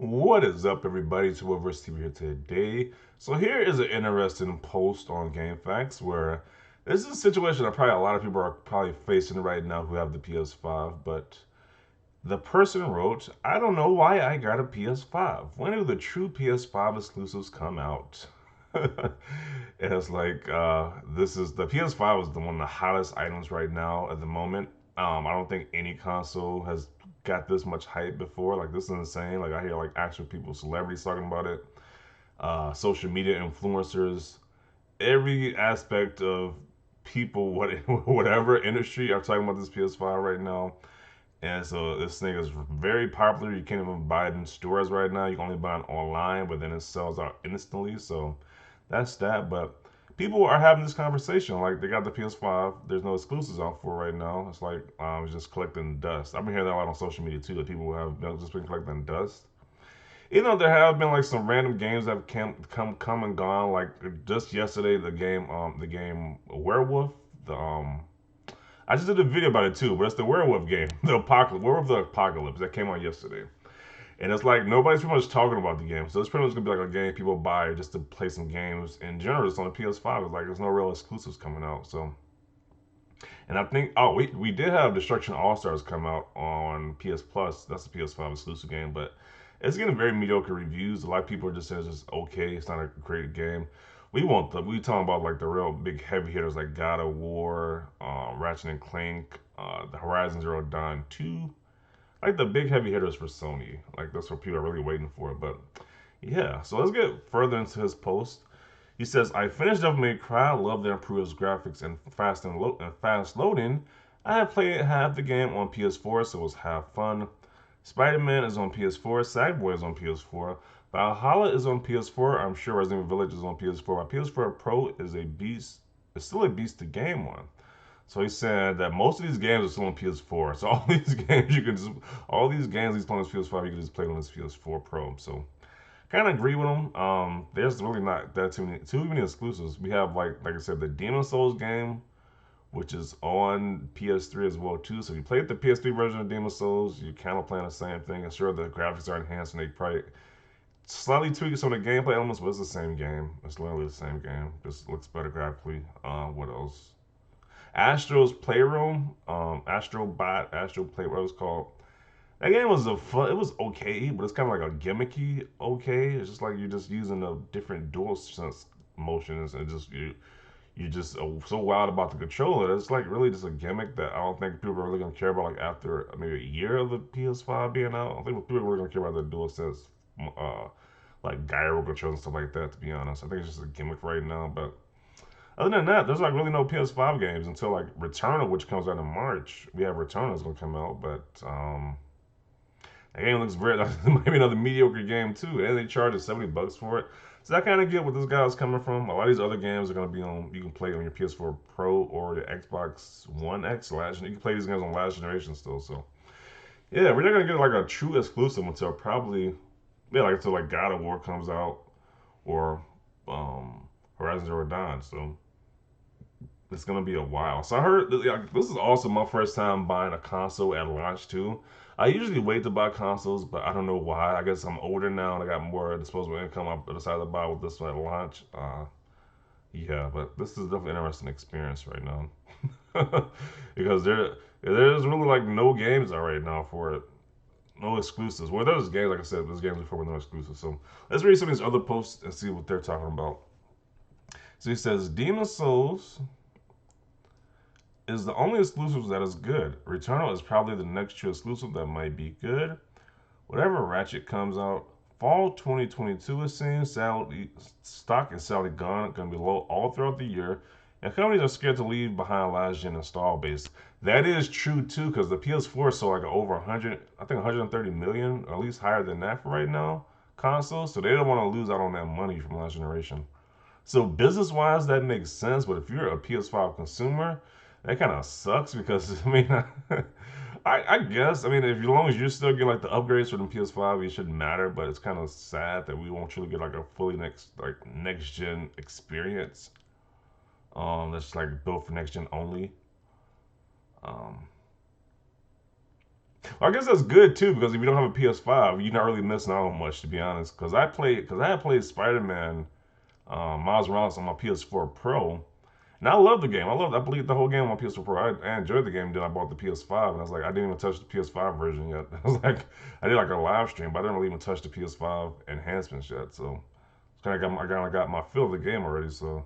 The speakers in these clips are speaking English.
What is up, everybody? It's Whoever's TV here today. So here is an interesting post on GameFAQs where this is a situation that probably a lot of people are probably facing right now who have the PS5. But the person wrote, "I don't know why I got a PS5. When do the true PS5 exclusives come out?" And it's like this is the PS5 is the one of the hottest items right now at the moment. I don't think any console has got this much hype before. Like this is insane. Like I hear like actual people, celebrities talking about it, social media influencers, every aspect of people, whatever industry are talking about this PS5 right now. And so this thing is very popular. You can't even buy it in stores right now. You can only buy it online, but then it sells out instantly. So that's that. But people are having this conversation. Like they got the PS5. There's no exclusives out for right now. It's like it's just collecting dust. I've been hearing that a lot on social media too. That people have just been collecting dust. You know, there have been like some random games that have come and gone. Like just yesterday, the game Werewolf. The I just did a video about it too, but it's the werewolf game, the apocalypse, Werewolf the Apocalypse that came out yesterday. And it's like nobody's pretty much talking about the game, so it's pretty much gonna be like a game people buy just to play some games in general. Just on the PS5, it's like there's no real exclusives coming out. So, and I think we did have Destruction All Stars come out on PS Plus. That's a PS5 exclusive game, but it's getting very mediocre reviews. A lot of people are just saying it's just okay. It's not a great game. We talking about like the real big heavy hitters like God of War, Ratchet and Clank, the Horizon Zero Dawn 2, like the big heavy hitters for Sony. Like that's what people are really waiting for. But yeah, so let's get further into his post. He says, "I finished Devil May Cry. Love the improved graphics and fast loading. I have played half the game on PS4, so it was half fun. Spider-Man is on PS4. Sackboy is on PS4. Valhalla is on PS4. I'm sure Resident Evil Village is on PS4. My PS4 Pro is a beast. It's still a beast to game on." So he said that most of these games are still on PS4. So all these games all these games he's playing on his PS5, you can just play on his PS4 Pro. So kind of agree with him. There's really not that too many exclusives. We have like I said, the Demon Souls game, which is on PS3 as well too. So if you played the PS3 version of Demon Souls, you kind of playing the same thing. I'm sure the graphics are enhanced and they probably slightly tweak some of the gameplay elements, but it's the same game. It's literally the same game. Just looks better graphically. What else? Astro's Playroom, Astro Play, what it was called. That game was a fun. It was okay, but it's kind of like a gimmicky okay. It's just like you're just using the different dual sense motions and just you just so wild about the controller. It's like really just a gimmick that I don't think people are really gonna care about. Like after maybe a year of the PS5 being out, I don't think people are really gonna care about the dual sense, uh, like gyro controls and stuff like that. To be honest, I think it's just a gimmick right now. But other than that, there's like really no PS5 games until like Returnal, which comes out in March. We have Returnal's gonna come out, but that game looks great. Maybe another mediocre game too, and they charge us $70 for it. So I kind of get where this guy was coming from. A lot of these other games are gonna be on. You can play on your PS4 Pro or the Xbox One X last. You can play these games on last generation still. So yeah, we're not gonna get like a true exclusive until probably like until like God of War comes out or Horizon Zero Dawn. So it's gonna be a while. So I heard like, this is also my first time buying a console at launch too. I usually wait to buy consoles, but I don't know why. I guess I'm older now and I got more disposable income. I decided to buy with this one at launch. Yeah, but this is definitely an interesting experience right now because there's really like no games out right now for it. No exclusives. Well, there's games like I said, there's games before with no exclusives. So let's read some of these other posts and see what they're talking about. So he says, Demon Souls is the only exclusive that is good. Returnal is probably the next true exclusive that might be good. Whatever Ratchet comes out, fall 2022 is seeing stock is sadly gone, going to be low all throughout the year, and companies are scared to leave behind last gen install base. That is true too, because the PS4 sold like over 100, I think 130 million, or at least higher than that for right now, consoles. So they don't want to lose out on that money from last generation. So business wise, that makes sense. But if you're a PS5 consumer, that kind of sucks because I mean, I guess I mean if as long as you're still getting like the upgrades for the PS5, it shouldn't matter. But it's kind of sad that we won't truly get like a fully next gen experience. That's like built for next gen only. Um, Well, I guess that's good too because if you don't have a PS5, you're not really missing out on much, to be honest. Because I had played Spider-Man Miles Morales on my PS4 Pro, and I love the game. I believe the whole game on my PS4 Pro. I enjoyed the game. Then I bought the PS5, and I was like, I didn't even touch the PS5 version yet. I was like, I did like a live stream, but I didn't really even touch the PS5 enhancements yet. So I kind of got my feel of the game already. So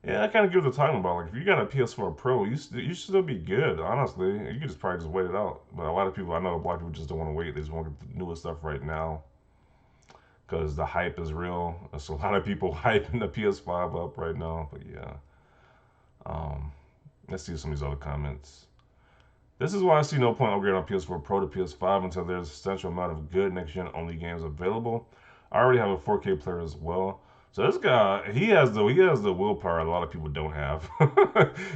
yeah, I kind of give it a time about like if you got a PS4 Pro, you should still be good. Honestly, you could just probably just wait it out. But a lot of people, I know a lot of people just don't want to wait. They just want to get the newest stuff right now because the hype is real. There's a lot of people hyping the PS5 up right now. But yeah, um, let's see some of these other comments. This is why I see no point upgrading on PS4 Pro to PS5 until there's a substantial amount of good next gen only games available. I already have a 4K player as well. So this guy, he has the willpower a lot of people don't have.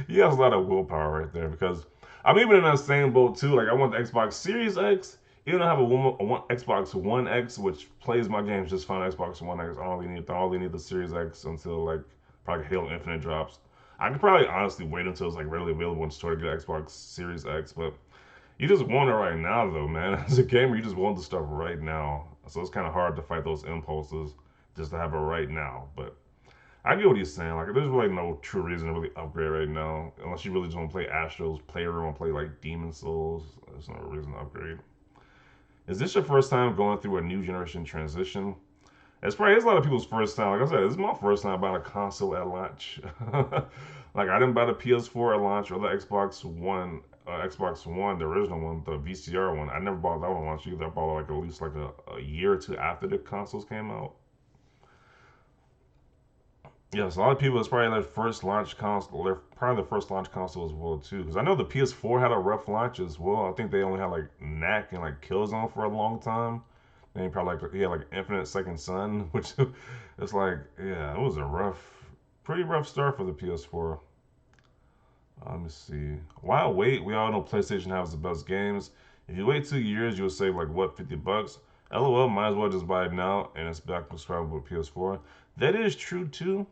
He has a lot of willpower right there because I'm even in that same boat too. Like I want the Xbox Series X. Even though I have a Xbox One X, which plays my games just fine. Xbox One X. I don't really need the Series X until like probably Halo Infinite drops. I could probably honestly wait until it's like readily available in store to get Xbox Series X, but you just want it right now though, man. As a gamer, you just want the stuff right now. So it's kind of hard to fight those impulses just to have it right now. But I get what he's saying. Like, there's really no true reason to really upgrade right now, unless you really just want to play Astro's Playroom and play like Demon Souls. There's no reason to upgrade. Is this your first time going through a new generation transition? It's a lot of people's first time. Like I said, this is my first time buying a console at launch. Like I didn't buy the PS4 at launch or the Xbox One, the original one, the VCR one. I never bought that one at launch either. I bought like at least like a year or two after the consoles came out. Yes, a lot of people. It's probably their first launch console. They're probably the first launch console as well too. Because I know the PS4 had a rough launch as well. I think they only had like Knack and like Killzone for a long time. And he probably like he had like Infinite Second Son, which it's like yeah, it was a pretty rough start for the PS4. Let me see. Why wait? We all know PlayStation has the best games. If you wait 2 years, you'll save like what, $50? LOL, might as well just buy it now and it's back compatible with PS4. That is true too.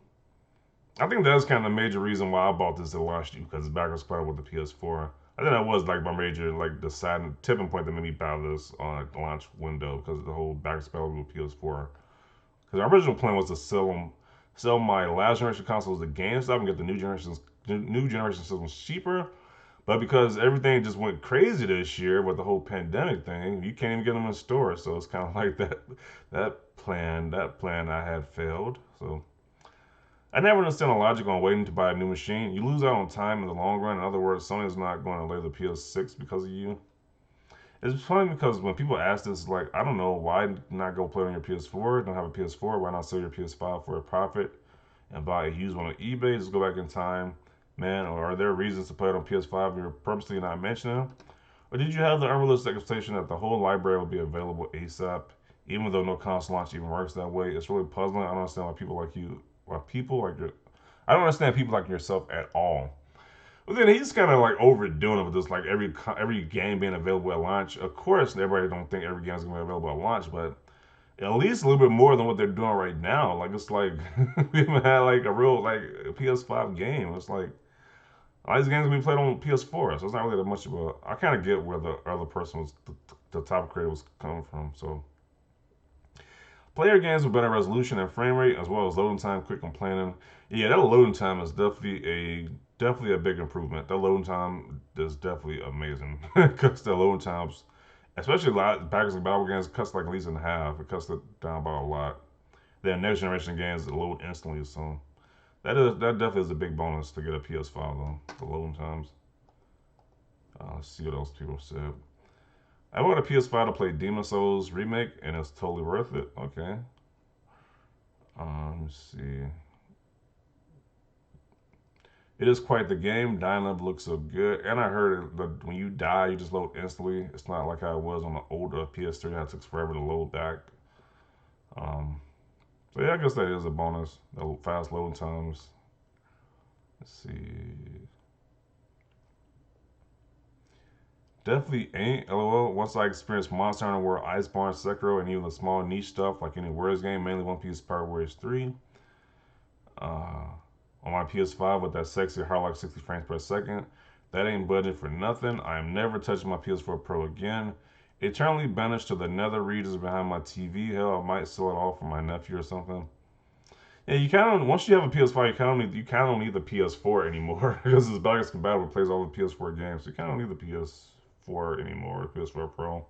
I think that's kind of the major reason why I bought this at launch because it's backwards compatible with the PS4. I think that was like my major like deciding tipping point that made me buy this on like, the launch window because of the whole backwards compatible with PS4. Because our original plan was to sell my last generation consoles to GameStop and get the new generation systems cheaper. But because everything just went crazy this year with the whole pandemic thing, you can't even get them in stores. So it's kind of like that plan I had failed. So I never understand the logic on waiting to buy a new machine. You lose out on time in the long run. In other words, Sony's not going to lay the PS6 because of you. It's funny because when people ask this, like, I don't know, why not go play on your PS4? Don't have a PS4. Why not sell your PS5 for a profit and buy a used one on eBay? Just go back in time, man. Or are there reasons to play it on PS5 you're purposely not mentioning? Or did you have the unrealistic expectation that the whole library would be available ASAP, even though no console launch even works that way? It's really puzzling. I don't understand I don't understand people like yourself at all. But then he's kind of like overdoing it with this, like every game being available at launch. Of course, everybody don't think every game is gonna be available at launch, but at least a little bit more than what they're doing right now. Like it's like we haven't had like a real like PS5 game. It's like all these games gonna be played on PS4, so it's not really that much of a. I kind of get where the other person was, the top creator was coming from. So player games with better resolution and frame rate, as well as loading time, quick complaining. Yeah, that loading time is definitely a big improvement. That loading time is definitely amazing because the loading times, especially a lot backwards and battle games, cuts like at least in half. It cuts it down by a lot. Then next generation games load instantly, so that definitely is a big bonus to get a PS5 though. The loading times. Let's see what else people said. I bought a PS5 to play Demon Souls remake, and it's totally worth it. Okay. Let me see. It is quite the game. Dying Up looks so good, and I heard that when you die, you just load instantly. It's not like how it was on the older PS3. That took forever to load back. Um, so yeah, I guess that is a bonus. The fast loading times. Let's see. Definitely ain't. LOL. Once I experienced Monster Hunter World, Iceborne, Sekiro, and even the small niche stuff like any Warriors game, mainly One Piece Power Warriors 3. Uh, on my PS5 with that sexy hard like 60 frames per second. That ain't budging for nothing. I am never touching my PS4 Pro again. Eternally banished to the nether regions behind my TV. Hell, I might sell it off for my nephew or something. Yeah, you kind of once you have a PS5, you kind of don't need the PS4 anymore because it's backwards compatible. It plays all the PS4 games. So you kind of don't need the PS4 anymore. PS4 Pro.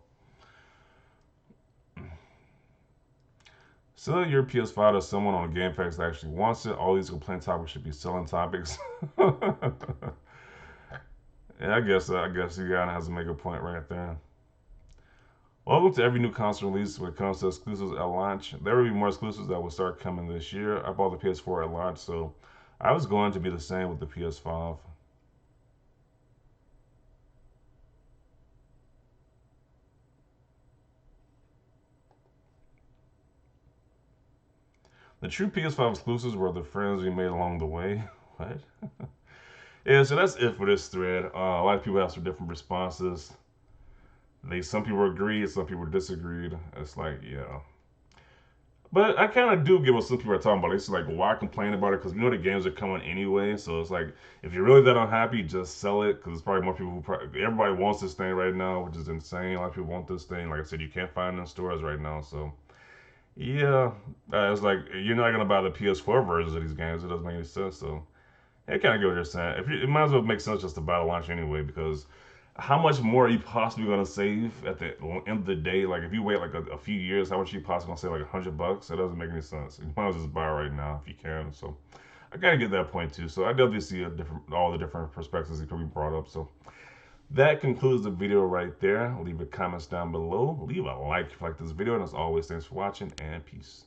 Sell your PS5 to someone on GameFAQs that actually wants it. All these complaint topics should be selling topics. Yeah, I guess you gotta have to make a point right there. Welcome to every new console release when it comes to exclusives at launch. There will be more exclusives that will start coming this year. I bought the PS4 at launch, so I was going to be the same with the PS5. The true PS5 exclusives were the friends we made along the way. What? Yeah, so that's it for this thread. A lot of people have some different responses. Some people agreed, some people disagreed. It's like, yeah. But I kind of do get what some people are talking about. It's like, why complain about it? Because you know the games are coming anyway. So it's like, if you're really that unhappy, just sell it. Because it's probably more people who everybody wants this thing right now, which is insane. A lot of people want this thing. Like I said, you can't find it in stores right now. So yeah, it's like you're not gonna buy the PS4 versions of these games. It doesn't make any sense. So yeah, I kind of get what you're saying. It might as well make sense just to buy the launch anyway, because how much more are you possibly gonna save at the end of the day? Like if you wait like a few years, how much are you possibly gonna save? Like $100? It doesn't make any sense. You might as well just buy right now if you can. So I gotta get that point too. So I definitely see all the different perspectives that could be brought up. So that concludes the video right there. Leave your comments down below. Leave a like if you like this video. And as always, thanks for watching and peace.